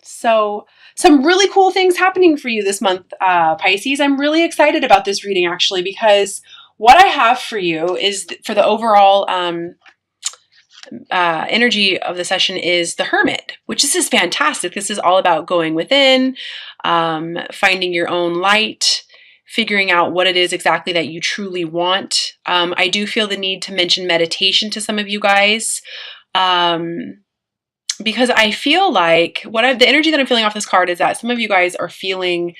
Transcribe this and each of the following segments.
So some really cool things happening for you this month, Pisces. I'm really excited about this reading actually, because what I have for you is for the overall energy of the session is the Hermit, which this is fantastic. This is all about going within, finding your own light, figuring out what it is exactly that you truly want. I do feel the need to mention meditation to some of you guys. Because I feel like the energy that I'm feeling off this card is that some of you guys are feeling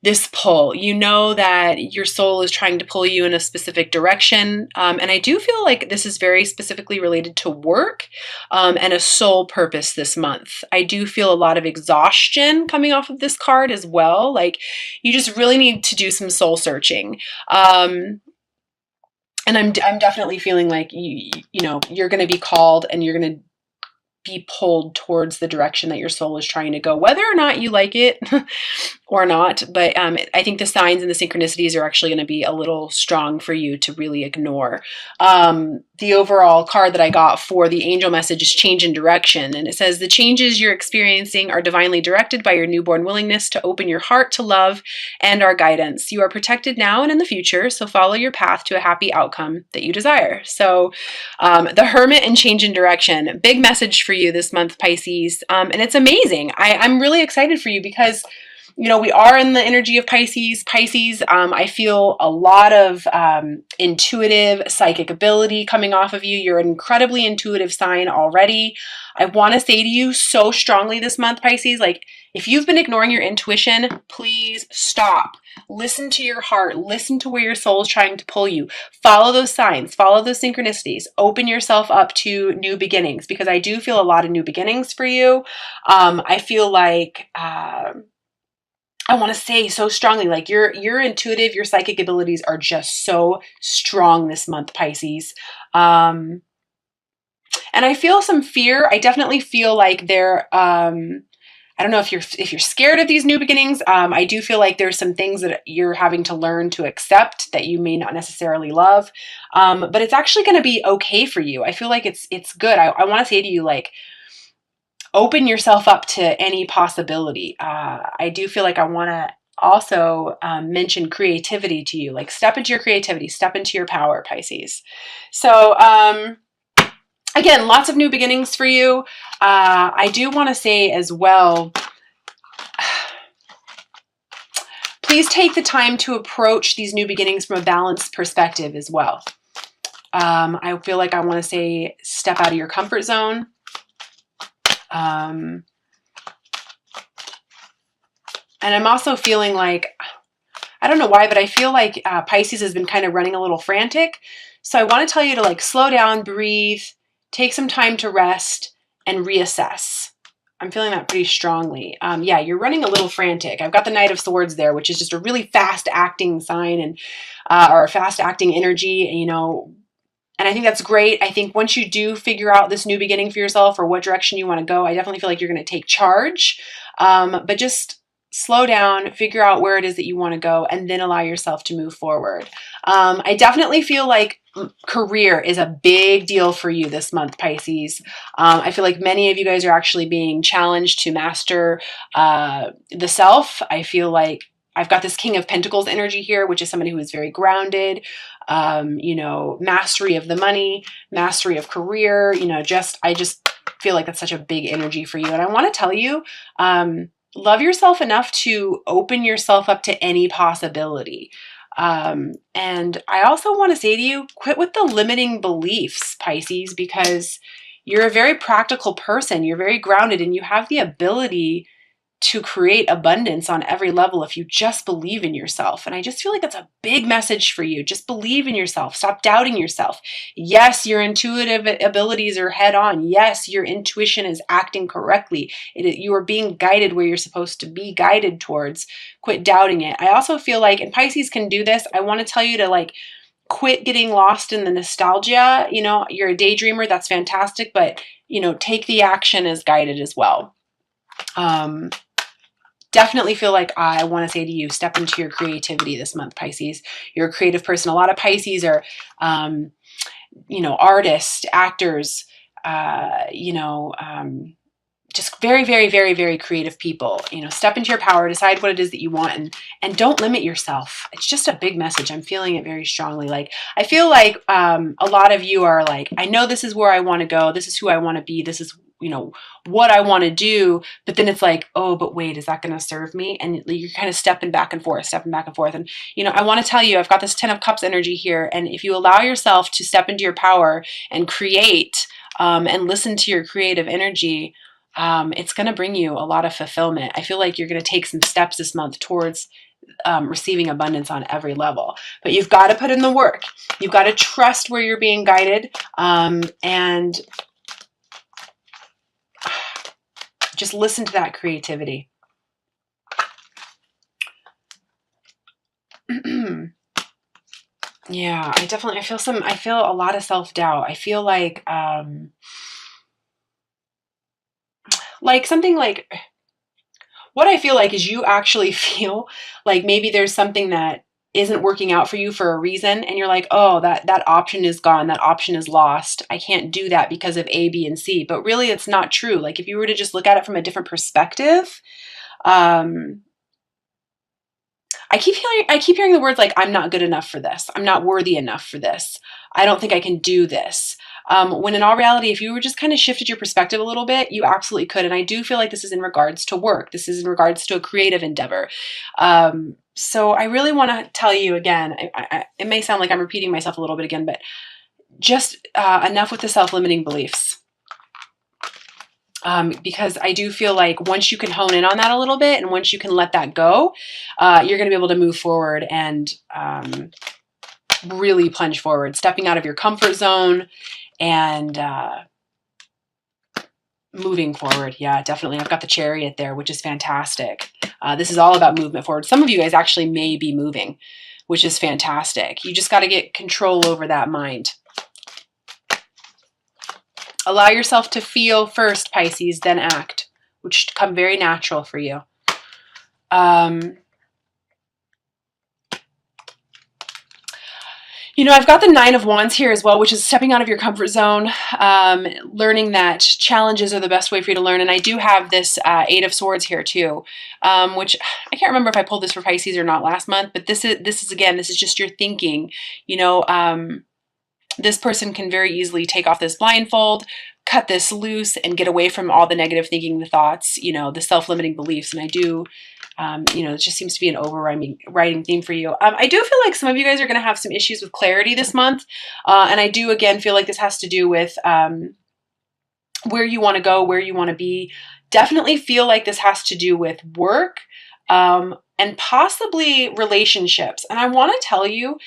this pull. You know that your soul is trying to pull you in a specific direction. And I do feel like this is very specifically related to work and a soul purpose this month. I do feel a lot of exhaustion coming off of this card as well. Like you just really need to do some soul searching. And I'm definitely feeling like you know, you're going to be called and you're going to be pulled towards the direction that your soul is trying to go, whether or not you like it or not. But I think the signs and the synchronicities are actually going to be a little strong for you to really ignore. The overall card that I got for the angel message is change in direction. And it says the changes you're experiencing are divinely directed by your newborn willingness to open your heart to love and our guidance. You are protected now and in the future, so follow your path to a happy outcome that you desire. So the Hermit and change in direction, big message for you this month, Pisces. And it's amazing. I'm really excited for you because you know, we are in the energy of Pisces. I feel a lot of intuitive, psychic ability coming off of you. You're an incredibly intuitive sign already. I want to say to you so strongly this month, Pisces, like if you've been ignoring your intuition, please stop. Listen to your heart. Listen to where your soul is trying to pull you. Follow those signs. Follow those synchronicities. Open yourself up to new beginnings because I do feel a lot of new beginnings for you. I feel like... I want to say so strongly, like your intuitive, your psychic abilities are just so strong this month, Pisces. And I feel some fear. I definitely feel like I don't know if you're scared of these new beginnings. I do feel like there's some things that you're having to learn to accept that you may not necessarily love. But it's actually going to be okay for you. I feel like it's good. I want to say to you, like, open yourself up to any possibility. I do feel like I want to also mention creativity to you, like step into your creativity, step into your power, Pisces. So again, lots of new beginnings for you. I do want to say as well, please take the time to approach these new beginnings from a balanced perspective as well. I feel like I want to say step out of your comfort zone. And I'm also feeling like, I don't know why, but I feel like Pisces has been kind of running a little frantic. So I want to tell you to like slow down, breathe, take some time to rest and reassess. I'm feeling that pretty strongly. Yeah, you're running a little frantic. I've got the Knight of Swords there, which is just a really fast acting sign and or fast acting energy, you know. And I think that's great. I think once you do figure out this new beginning for yourself or what direction you want to go, I definitely feel like you're going to take charge. But just slow down, figure out where it is that you want to go, and then allow yourself to move forward. I definitely feel like career is a big deal for you this month, Pisces. I feel like many of you guys are actually being challenged to master the self. I feel like I've got this King of Pentacles energy here, which is somebody who is very grounded, you know, mastery of the money, mastery of career, you know, I just feel like that's such a big energy for you. And I want to tell you, love yourself enough to open yourself up to any possibility. And I also want to say to you, quit with the limiting beliefs, Pisces, because you're a very practical person. You're very grounded and you have the ability to create abundance on every level if you just believe in yourself. And I just feel like that's a big message for you. Just believe in yourself. Stop doubting yourself. Yes, your intuitive abilities are head on. Yes, your intuition is acting correctly. You are being guided where you're supposed to be guided towards. Quit doubting it. I also feel like, and Pisces can do this, I want to tell you to like, quit getting lost in the nostalgia. You know, you're a daydreamer. That's fantastic. But, you know, take the action as guided as well. Definitely feel like I want to say to you, step into your creativity this month, Pisces. You're a creative person. A lot of Pisces are, you know, artists, actors, you know, just very, very, very, very creative people. You know, step into your power, decide what it is that you want, and don't limit yourself. It's just a big message. I'm feeling it very strongly. Like, I feel like a lot of you are like, I know this is where I want to go. This is who I want to be. This is, you know, what I want to do. But then it's like, oh, but wait, is that going to serve me? And you're kind of stepping back and forth, stepping back and forth. And, you know, I want to tell you, I've got this 10 of Cups energy here. And if you allow yourself to step into your power and create and listen to your creative energy, it's going to bring you a lot of fulfillment. I feel like you're going to take some steps this month towards receiving abundance on every level. But you've got to put in the work. You've got to trust where you're being guided, and just listen to that creativity. Yeah, I feel a lot of self-doubt. I feel like something like, what I feel like is you actually feel like maybe there's something that isn't working out for you for a reason, and you're like, oh, that option is gone, that option is lost, I can't do that because of A, B, and C. But really, it's not true. Like, if you were to just look at it from a different perspective, I keep hearing the words like, I'm not good enough for this, I'm not worthy enough for this, I don't think I can do this. When in all reality, if you were just kind of shifted your perspective a little bit, you absolutely could. And I do feel like this is in regards to work. This is in regards to a creative endeavor. So I really want to tell you again, it may sound like I'm repeating myself a little bit again, but just enough with the self-limiting beliefs. Because I do feel like once you can hone in on that a little bit, and once you can let that go, you're going to be able to move forward and really plunge forward, stepping out of your comfort zone and moving forward. Yeah, definitely. I've got the Chariot there, which is fantastic. This is all about movement forward. Some of you guys actually may be moving, which is fantastic. You just got to get control over that mind. Allow yourself to feel first, Pisces, then act, which come very natural for you. You know, I've got the 9 of Wands here as well, which is stepping out of your comfort zone, learning that challenges are the best way for you to learn. And I do have this 8 of Swords here too, which I can't remember if I pulled this for Pisces or not last month, but this is just your thinking. You know, this person can very easily take off this blindfold, cut this loose, and get away from all the negative thinking, the thoughts, you know, the self-limiting beliefs. And I do, you know, it just seems to be an overriding theme for you. I do feel like some of you guys are going to have some issues with clarity this month. And I do, again, feel like this has to do with where you want to go, where you want to be. Definitely feel like this has to do with work and possibly relationships. And I want to tell you,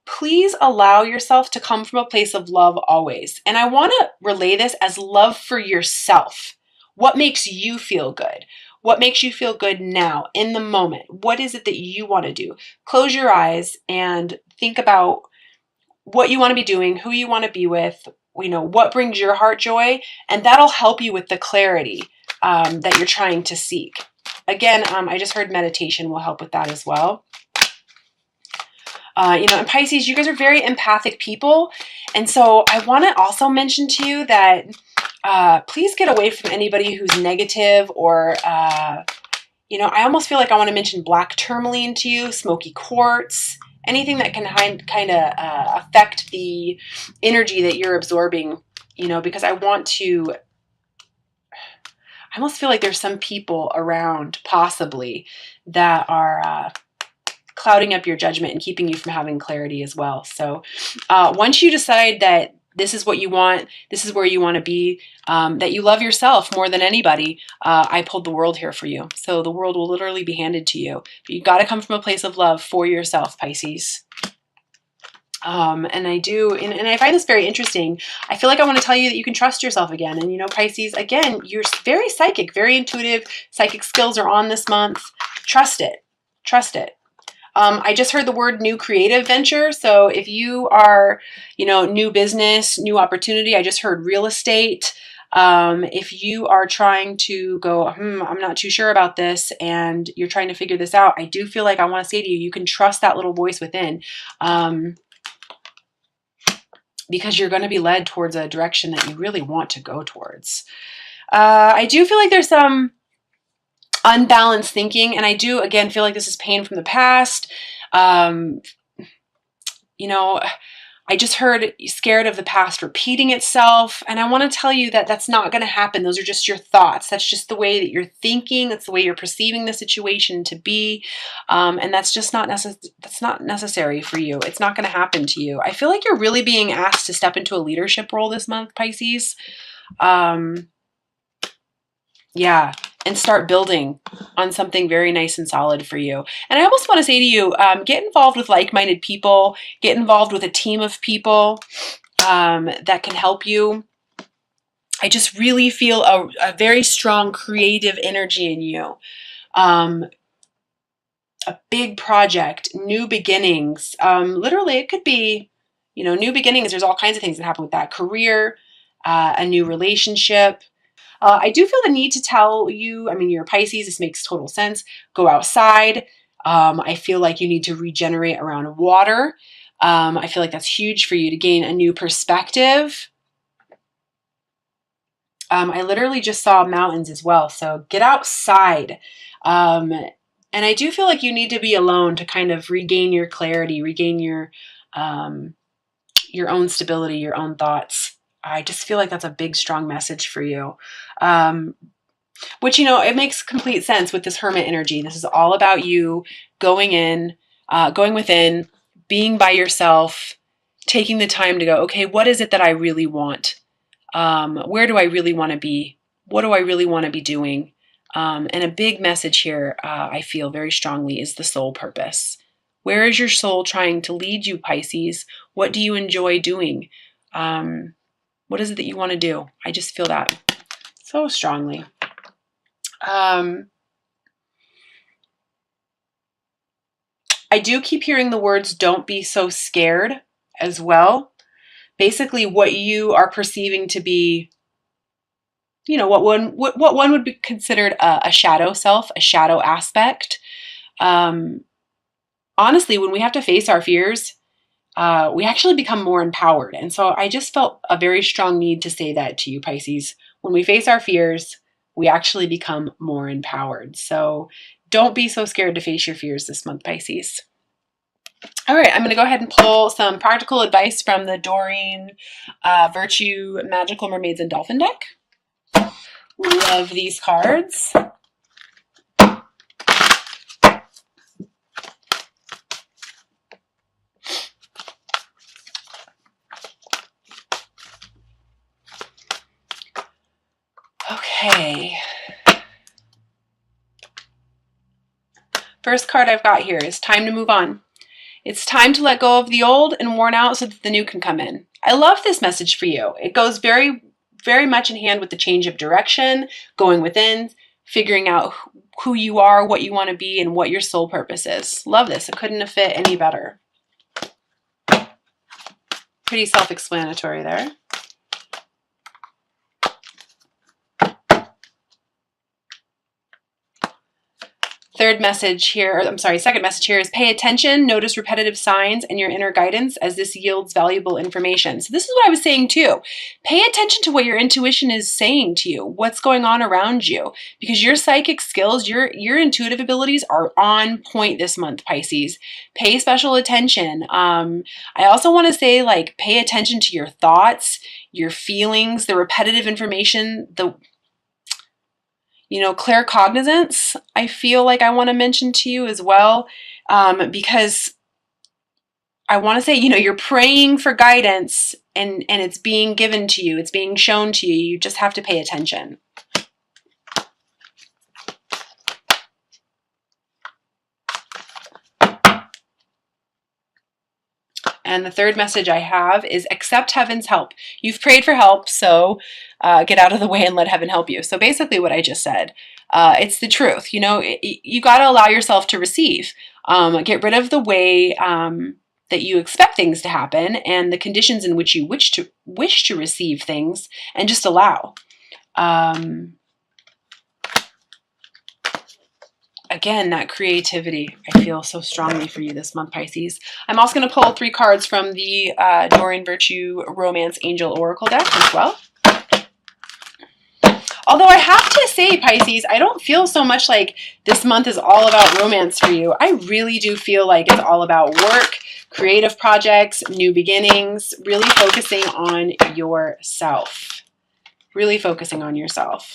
please allow yourself to come from a place of love always. And I want to relay this as love for yourself. What makes you feel good? What makes you feel good now, in the moment? What is it that you want to do? Close your eyes and think about what you want to be doing, who you want to be with, you know, what brings your heart joy, and that'll help you with the clarity that you're trying to seek. Again, I just heard meditation will help with that as well. You know, and Pisces, you guys are very empathic people. And so I want to also mention to you that please get away from anybody who's negative or, you know, I almost feel like I want to mention black tourmaline to you, smoky quartz, anything that can kind of affect the energy that you're absorbing, you know, because I almost feel like there's some people around possibly that are clouding up your judgment and keeping you from having clarity as well. So once you decide that this is what you want, this is where you want to be, that you love yourself more than anybody, I pulled the world here for you. So the world will literally be handed to you. But you got to come from a place of love for yourself, Pisces. And I do, and I find this very interesting. I feel like I want to tell you that you can trust yourself again. And you know, Pisces, again, you're very psychic, very intuitive. Psychic skills are on this month. Trust it. Trust it. I just heard the word new creative venture. So if you are, you know, new business, new opportunity, I just heard real estate. If you are trying to go, I'm not too sure about this, and you're trying to figure this out, I do feel like I want to say to you, you can trust that little voice within, because you're going to be led towards a direction that you really want to go towards. I do feel like there's some unbalanced thinking, and I do, again, feel like this is pain from the past. Um, you know, I just heard scared of the past repeating itself. And I want to tell you that that's not going to happen. Those are just your thoughts. That's just the way that you're thinking. That's the way you're perceiving the situation to be. And that's just that's not necessary for you. It's not going to happen to you. I feel like you're really being asked to step into a leadership role this month, Pisces. Yeah, and start building on something very nice and solid for you. And I almost want to say to you, get involved with like-minded people, get involved with a team of people that can help you. I just really feel a very strong creative energy in you. A big project, new beginnings. Literally, it could be, new beginnings. There's all kinds of things that happen with that. Career, a new relationship. I do feel the need to tell you, I mean, you're a Pisces, this makes total sense. Go outside. I feel like you need to regenerate around water. I feel like that's huge for you to gain a new perspective. I literally just saw mountains as well. So get outside. And I do feel like you need to be alone to kind of regain your clarity, regain your own stability, your own thoughts. I just feel like that's a big, strong message for you. Which, it makes complete sense with this hermit energy. This is all about you going within, being by yourself, taking the time to go, okay, what is it that I really want? Where do I really want to be? What do I really want to be doing? And a big message here, I feel very strongly, is the soul purpose. Where is your soul trying to lead you, Pisces? What do you enjoy doing? What is it that you want to do? I just feel that so strongly. I do keep hearing the words, don't be so scared as well. Basically, what you are perceiving to be, what one would be considered a shadow self, a shadow aspect. Honestly, when we have to face our fears, we actually become more empowered. And so I just felt a very strong need to say that to you, Pisces. When we face our fears, we actually become more empowered. So don't be so scared to face your fears this month, Pisces. All right, I'm going to go ahead and pull some practical advice from the Doreen Virtue Magical Mermaids and Dolphin deck. Love these cards. Okay. First card I've got here is time to move on. It's time to let go of the old and worn out so that the new can come in. I love this message for you. It goes very, very much in hand with the change of direction, going within, figuring out who you are, what you want to be, and what your soul purpose is. Love this. It couldn't have fit any better. Pretty self-explanatory there. Second message here is pay attention, notice repetitive signs and your inner guidance as this yields valuable information. So this is what I was saying too. Pay attention to what your intuition is saying to you, what's going on around you, because your psychic skills, your intuitive abilities are on point this month, Pisces. Pay special attention. I also want to say, pay attention to your thoughts, your feelings, the repetitive information, claircognizance, I feel like I want to mention to you as well, because I want to say, you're praying for guidance and it's being given to you. It's being shown to you. You just have to pay attention. And the third message I have is accept heaven's help. You've prayed for help, so get out of the way and let heaven help you. So basically what I just said, it's the truth. You got to allow yourself to receive. Get rid of the way that you expect things to happen and the conditions in which you wish to receive things, and just allow. Again, that creativity, I feel so strongly for you this month, Pisces. I'm also going to pull 3 cards from the Doreen Virtue Romance Angel Oracle deck as well. Although I have to say, Pisces, I don't feel so much like this month is all about romance for you. I really do feel like it's all about work, creative projects, new beginnings, really focusing on yourself. Really focusing on yourself.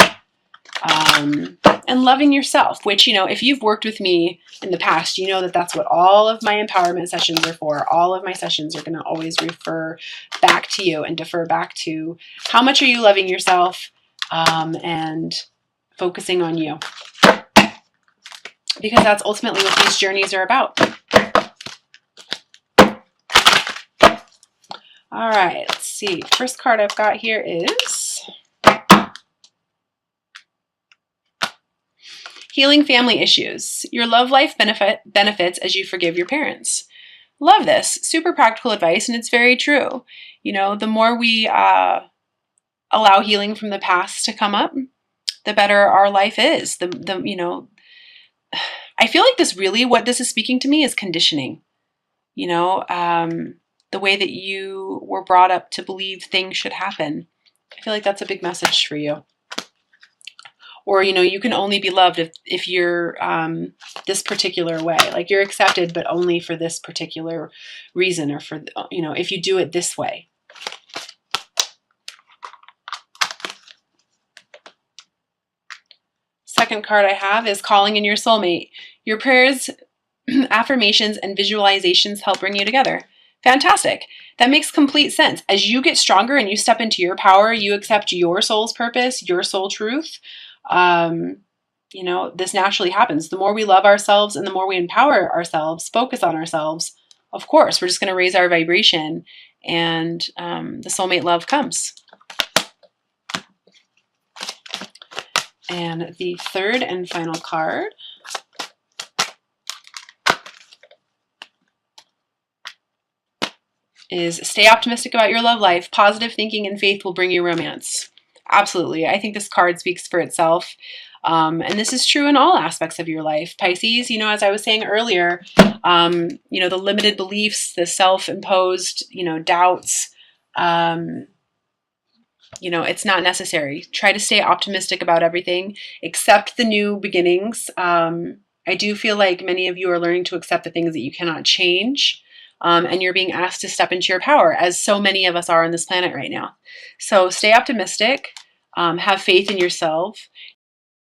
And loving yourself, which, you know, if you've worked with me in the past, you know that that's what all of my empowerment sessions are for. All of my sessions are going to always refer back to you and defer back to how much are you loving yourself, and focusing on you. Because that's ultimately what these journeys are about. All right, let's see. First card I've got here is healing family issues. Your love life benefits as you forgive your parents. Love this. Super practical advice, and it's very true. You know, the more we allow healing from the past to come up, the better our life is. You know, I feel like what this is speaking to me is conditioning. You know, the way that you were brought up to believe things should happen. I feel like that's a big message for you. Or, you know, you can only be loved if you're this particular way. Like you're accepted, but only for this particular reason, or for, you know, if you do it this way. Second card I have is calling in your soulmate. Your prayers, affirmations, and visualizations help bring you together. Fantastic. That makes complete sense. As you get stronger and you step into your power, you accept your soul's purpose, your soul truth. You know, this naturally happens. The more we love ourselves and the more we empower ourselves, focus on ourselves, of course, we're just going to raise our vibration, and the soulmate love comes. And the third and final card is stay optimistic about your love life. Positive thinking and faith will bring you romance. Absolutely. I think this card speaks for itself. And this is true in all aspects of your life. Pisces, you know, as I was saying earlier, you know, the limited beliefs, the self-imposed, you know, doubts, you know, it's not necessary. Try to stay optimistic about everything, accept the new beginnings. I do feel like many of you are learning to accept the things that you cannot change. And you're being asked to step into your power, as so many of us are on this planet right now. So stay optimistic, have faith in yourself,